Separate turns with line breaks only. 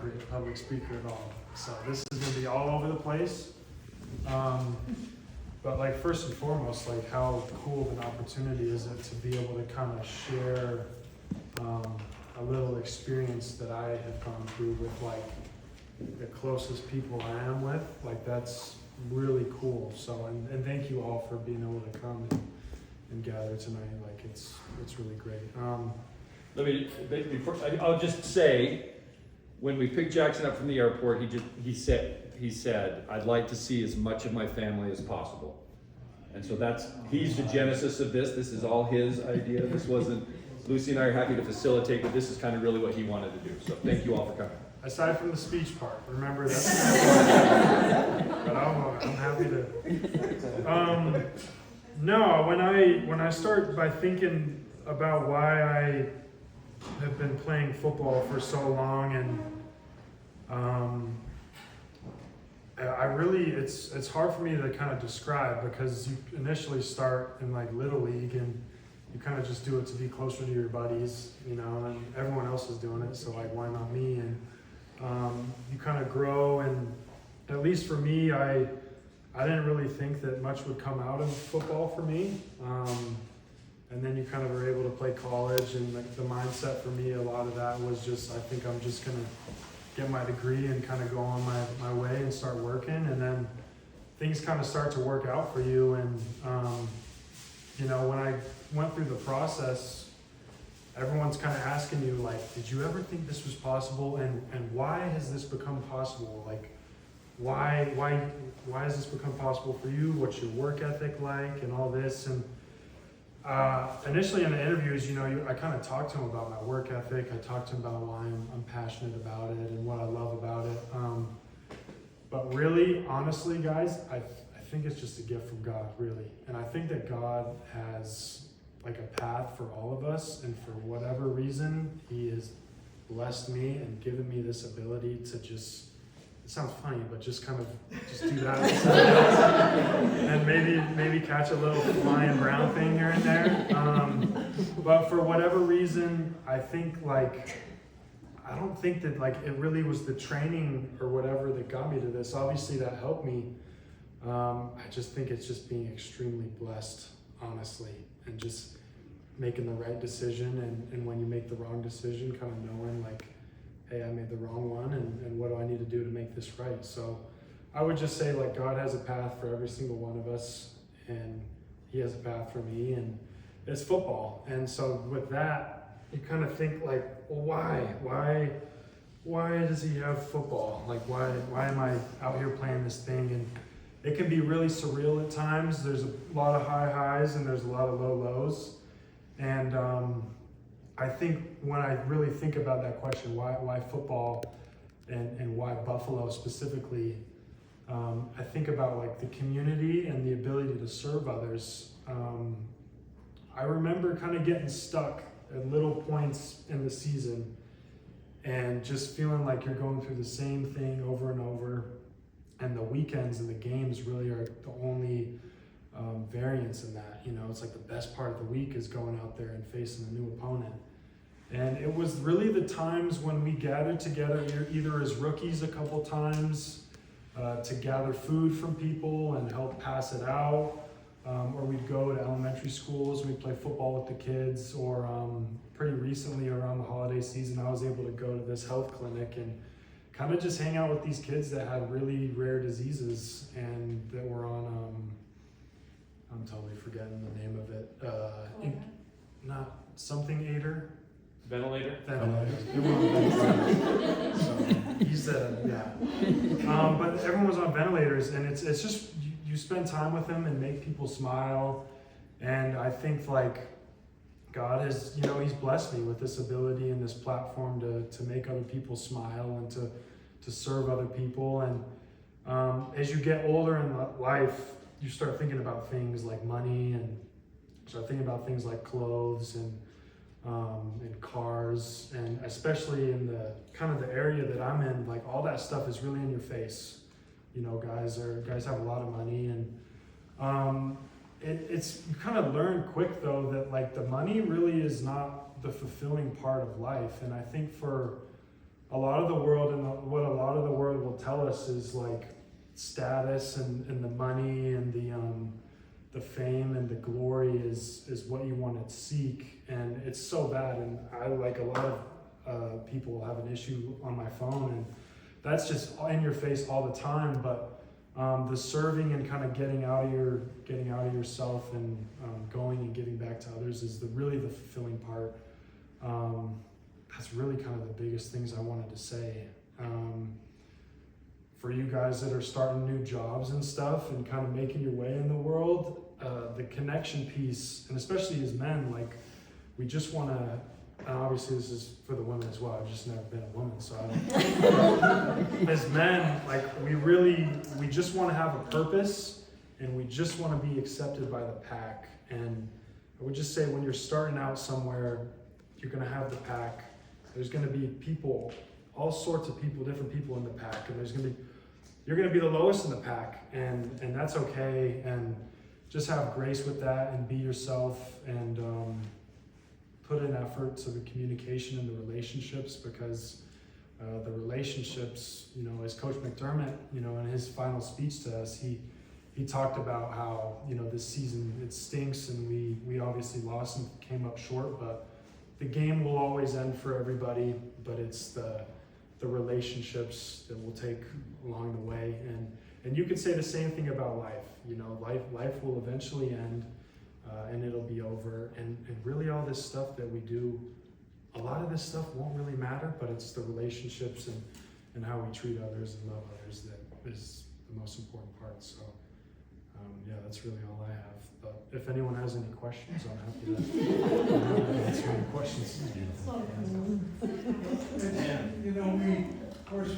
great public speaker at all. So this is gonna be all over the place. But like first and foremost, like how cool of an opportunity is it to be able to kind of share a little experience that I have gone through with like the closest people I am with. Like that's really cool. So and thank you all for being able to come and gather tonight. Like it's really great.
I'll just say, when we picked Jackson up from the airport, he said, I'd like to see as much of my family as possible. And so he's the genesis of this. This is all his idea. This wasn't, Lucy and I are happy to facilitate, but this is kind of really what he wanted to do. So thank you all for coming.
Aside from the speech part, remember that. But I'm happy to. No, when I start by thinking about why I have been playing football for so long, and I really it's hard for me to kind of describe, because you initially start in like Little League and you kind of just do it to be closer to your buddies, you know, and everyone else is doing it, so like why not me? And you kind of grow, and at least for me, I didn't really think that much would come out of football for me. And then you kind of are able to play college, and the mindset for me, a lot of that was just, I think I'm just gonna get my degree and kind of go on my way and start working, and then things kind of start to work out for you. And you know, when I went through the process, everyone's kind of asking you like, did you ever think this was possible, and why has this become possible? Like, why has this become possible for you? What's your work ethic like, and all this? And initially in the interviews, you know, I kind of talked to him about my work ethic. I talked to him about why I'm passionate about it and what I love about it. But really, honestly, guys, I think it's just a gift from God, really. And I think that God has like a path for all of us, and for whatever reason, He has blessed me and given me this ability to just, it sounds funny, but just kind of just do that and maybe catch a little flying brown thing here and there. But for whatever reason, I think like, I don't think that like it really was the training or whatever that got me to this. Obviously that helped me. I just think it's just being extremely blessed, honestly, and just making the right decision, and when you make the wrong decision, kind of knowing like, hey, I made the wrong one, and what do I need to do to make this right? So I would just say like God has a path for every single one of us, and He has a path for me, and it's football. And so with that, you kind of think like, well, why does He have football? Like why am I out here playing this thing? And it can be really surreal at times. There's a lot of high highs and there's a lot of low lows. And I think when I really think about that question, why football and why Buffalo specifically, I think about like the community and the ability to serve others. I remember kind of getting stuck at little points in the season and just feeling like you're going through the same thing over and over. And the weekends and the games really are the only variance in that. You know, it's like the best part of the week is going out there and facing a new opponent. And it was really the times when we gathered together, either as rookies a couple times, to gather food from people and help pass it out, or we'd go to elementary schools and we'd play football with the kids, or pretty recently around the holiday season, I was able to go to this health clinic and kind of just hang out with these kids that had really rare diseases and that were on, I'm totally forgetting the name of it, not something aider.
Ventilator?
So he said, yeah. But everyone was on ventilators, and it's just, you spend time with them and make people smile. And I think like God has, you know, He's blessed me with this ability and this platform to make other people smile and to serve other people. And as you get older in life, you start thinking about things like money, and start thinking about things like clothes and cars, and especially in the kind of the area that I'm in, like all that stuff is really in your face. You know, guys have a lot of money, and it's you kind of learn quick though that like the money really is not the fulfilling part of life. And I think for a lot of the world and what a lot of the world will tell us is like status and the money and the fame and the glory is what you want to seek, and it's so bad. And I, like a lot of people, have an issue on my phone, and that's just in your face all the time. But the serving and kind of getting out of yourself and going and giving back to others is really the fulfilling part. That's really kind of the biggest things I wanted to say. For you guys that are starting new jobs and stuff and kind of making your way in the world, the connection piece, and especially as men, like we just want to, and obviously this is for the women as well, I've just never been a woman, so I don't, as men, like we just want to have a purpose, and we just want to be accepted by the pack. And I would just say, when you're starting out somewhere, you're going to have the pack. There's going to be people, all sorts of people, different people in the pack, and you're going to be the lowest in the pack, and that's okay. And just have grace with that, and be yourself, and put in effort to the communication and the relationships, because the relationships, as Coach McDermott, in his final speech to us, he talked about how, this season it stinks, and we obviously lost and came up short, but the game will always end for everybody, but it's the relationships that we'll take along the way. And you could say the same thing about life. Life will eventually end, and it'll be over. And really all this stuff that we do, a lot of this stuff won't really matter, but it's the relationships and how we treat others and love others that is the most important part. So that's really all I have. But if anyone has any questions, I'm happy to answer any questions.
And, we, of course,